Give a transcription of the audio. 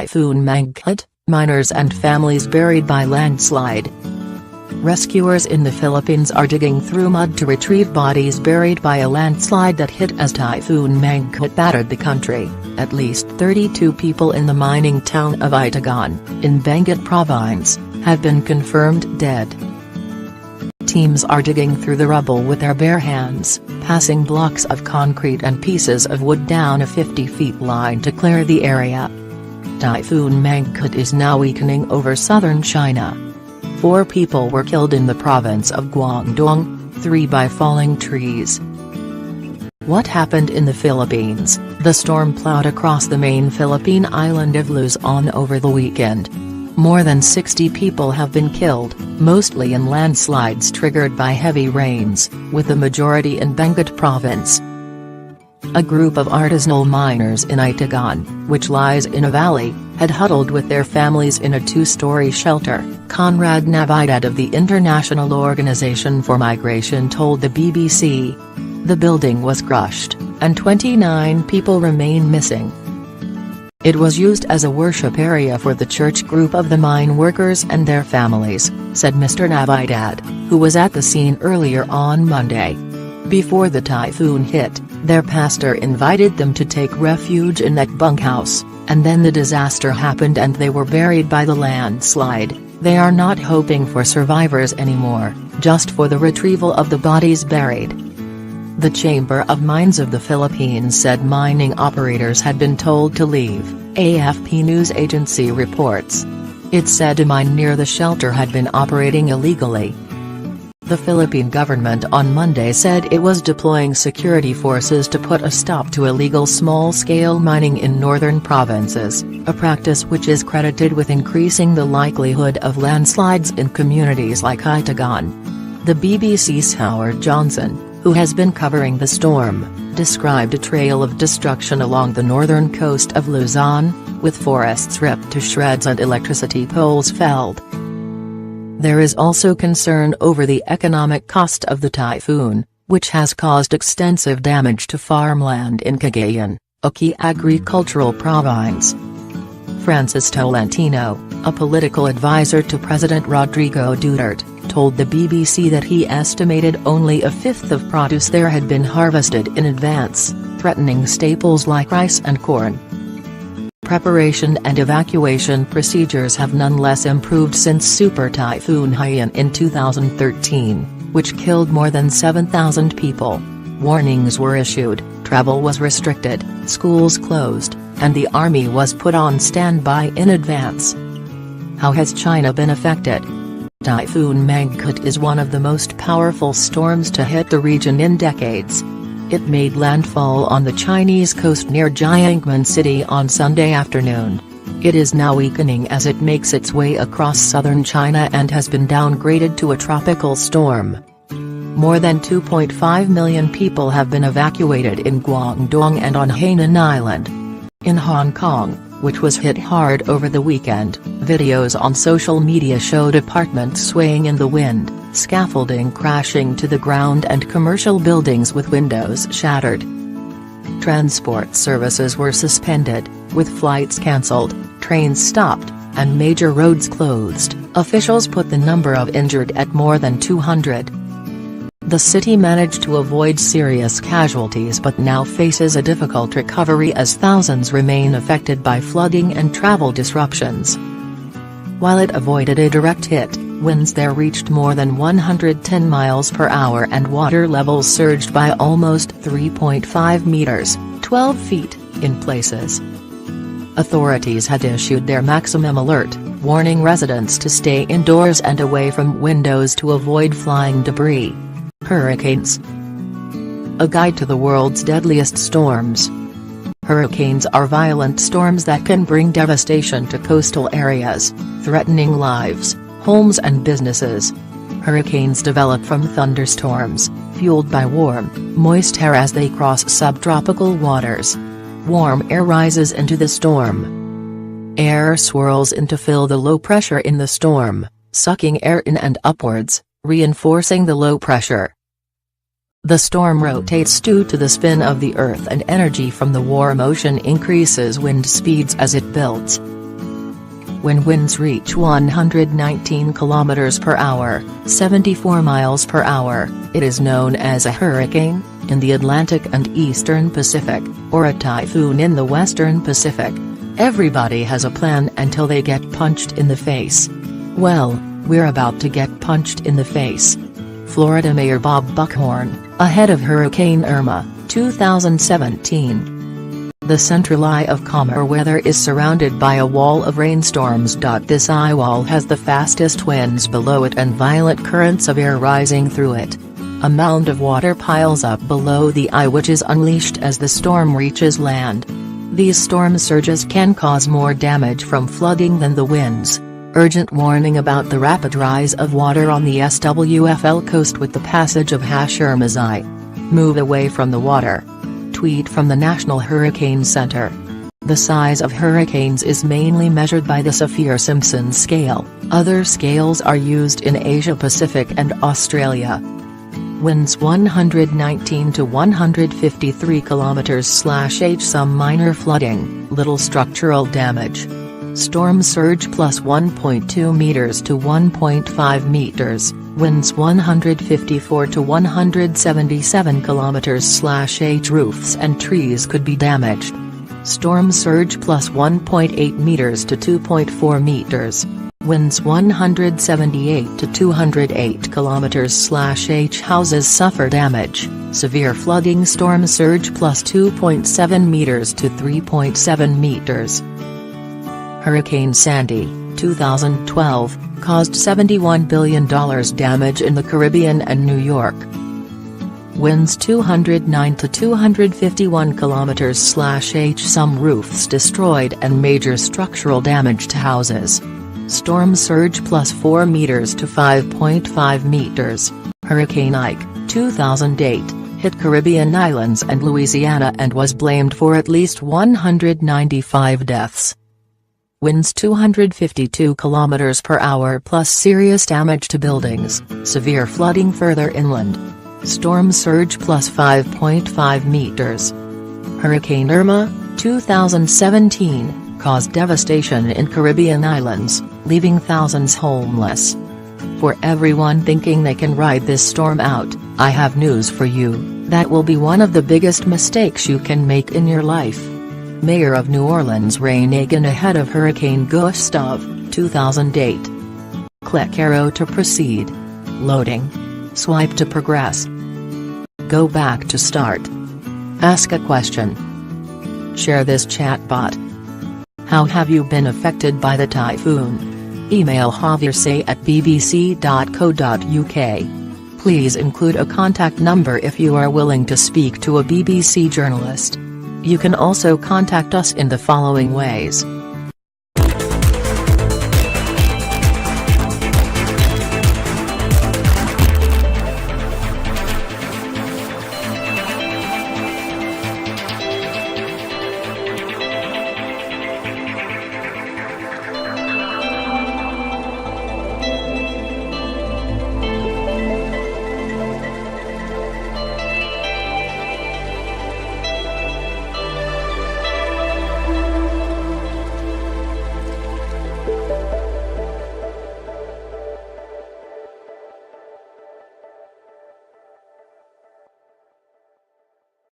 Typhoon Mangkhut, miners and families buried by landslide. Rescuers in the Philippines are digging through mud to retrieve bodies buried by a landslide that hit as Typhoon Mangkhut battered the country. At least 32 people in the mining town of Itagan, in Benguet Province, have been confirmed dead. Teams are digging through the rubble with their bare hands, passing blocks of concrete and pieces of wood down a 50-feet line to clear the area. Typhoon Mangkhut is now weakening over southern China. 4 people were killed in the province of Guangdong, 3 by falling trees. What happened in the Philippines? The storm plowed across the main Philippine island of Luzon over the weekend. More than 60 people have been killed, mostly in landslides triggered by heavy rains, with the majority in Benguet Province. A group of artisanal miners in Itagan, which lies in a valley, had huddled with their families in a 2-story shelter, Conrad Navidad of the International Organization for Migration told the BBC. The building was crushed, and 29 people remain missing. It was used as a worship area for the church group of the mine workers and their families, said Mr. Navidad, who was at the scene earlier on Monday. Before the typhoon hit, their pastor invited them to take refuge in that bunkhouse, and then the disaster happened and they were buried by the landslide. They are not hoping for survivors anymore, just for the retrieval of the bodies buried. The Chamber of Mines of the Philippines said mining operators had been told to leave, AFP news agency reports. It said a mine near the shelter had been operating illegally. The Philippine government on Monday said it was deploying security forces to put a stop to illegal small-scale mining in northern provinces, a practice which is credited with increasing the likelihood of landslides in communities like Itagan. The BBC's Howard Johnson, who has been covering the storm, described a trail of destruction along the northern coast of Luzon, with forests ripped to shreds and electricity poles felled. There is also concern over the economic cost of the typhoon, which has caused extensive damage to farmland in Cagayan, a key agricultural province. Francis Tolentino, a political advisor to President Rodrigo Duterte, told the BBC that he estimated only a fifth of produce there had been harvested in advance, threatening staples like rice and corn. Preparation and evacuation procedures have nonetheless improved since Super Typhoon Haiyan in 2013, which killed more than 7,000 people. Warnings were issued, travel was restricted, schools closed, and the army was put on standby in advance. How has China been affected? Typhoon Mangkhut is one of the most powerful storms to hit the region in decades. It made landfall on the Chinese coast near Jiangmen City on Sunday afternoon. It is now weakening as it makes its way across southern China and has been downgraded to a tropical storm. More than 2.5 million people have been evacuated in Guangdong and on Hainan Island. In Hong Kong, which was hit hard over the weekend, videos on social media showed apartments swaying in the wind, scaffolding crashing to the ground and commercial buildings with windows shattered. Transport services were suspended, with flights cancelled, trains stopped, and major roads closed. Officials put the number of injured at more than 200. The city managed to avoid serious casualties but now faces a difficult recovery as thousands remain affected by flooding and travel disruptions. While it avoided a direct hit, winds there reached more than 110 miles per hour and water levels surged by almost 3.5 meters, 12 feet, in places. Authorities had issued their maximum alert, warning residents to stay indoors and away from windows to avoid flying debris. Hurricanes. A guide to the world's deadliest storms. Hurricanes are violent storms that can bring devastation to coastal areas, threatening lives, homes and businesses. Hurricanes develop from thunderstorms, fueled by warm, moist air as they cross subtropical waters. Warm air rises into the storm. Air swirls in to fill the low pressure in the storm, sucking air in and upwards, reinforcing the low pressure. The storm rotates due to the spin of the Earth and energy from the warm ocean increases wind speeds as it builds. When winds reach 119 km per hour, 74 miles per hour, it is known as a hurricane in the Atlantic and Eastern Pacific, or a typhoon in the Western Pacific. Everybody has a plan until they get punched in the face. Well, we're about to get punched in the face. Florida Mayor Bob Buckhorn, ahead of Hurricane Irma, 2017. The central eye of calmer weather is surrounded by a wall of rainstorms. This eye wall has the fastest winds below it and violent currents of air rising through it. A mound of water piles up below the eye, which is unleashed as the storm reaches land. These storm surges can cause more damage from flooding than the winds. Urgent warning about the rapid rise of water on the SWFL coast with the passage of Irma's eye. Move away from the water. Tweet from the National Hurricane Center. The size of hurricanes is mainly measured by the Saffir-Simpson scale. Other scales are used in Asia-Pacific and Australia. Winds 119 to 153 km/h. Some minor flooding, little structural damage. Storm surge plus 1.2 meters to 1.5 meters. Winds 154 to 177 km/h. Roofs and trees could be damaged. Storm surge plus 1.8 meters to 2.4 meters. Winds 178 to 208 km/h. Houses suffer damage. Severe flooding. Storm surge plus 2.7 meters to 3.7 meters. Hurricane Sandy, 2012, caused $71 billion damage in the Caribbean and New York. Winds 209 to 251 km/h. Some roofs destroyed and major structural damage to houses. Storm surge plus 4 meters to 5.5 meters. Hurricane Ike, 2008, hit Caribbean islands and Louisiana and was blamed for at least 195 deaths. Winds 252 km per hour plus serious damage to buildings, severe flooding further inland. Storm surge plus 5.5 meters. Hurricane Irma, 2017, caused devastation in Caribbean islands, leaving thousands homeless. For everyone thinking they can ride this storm out, I have news for you: that will be one of the biggest mistakes you can make in your life. Mayor of New Orleans Ray Nagin ahead of Hurricane Gustav, 2008. Click arrow to proceed. Loading. Swipe to progress. Go back to start. Ask a question. Share this chatbot. How have you been affected by the typhoon? Email javier@bbc.co.uk. Please include a contact number if you are willing to speak to a BBC journalist. You can also contact us in the following ways.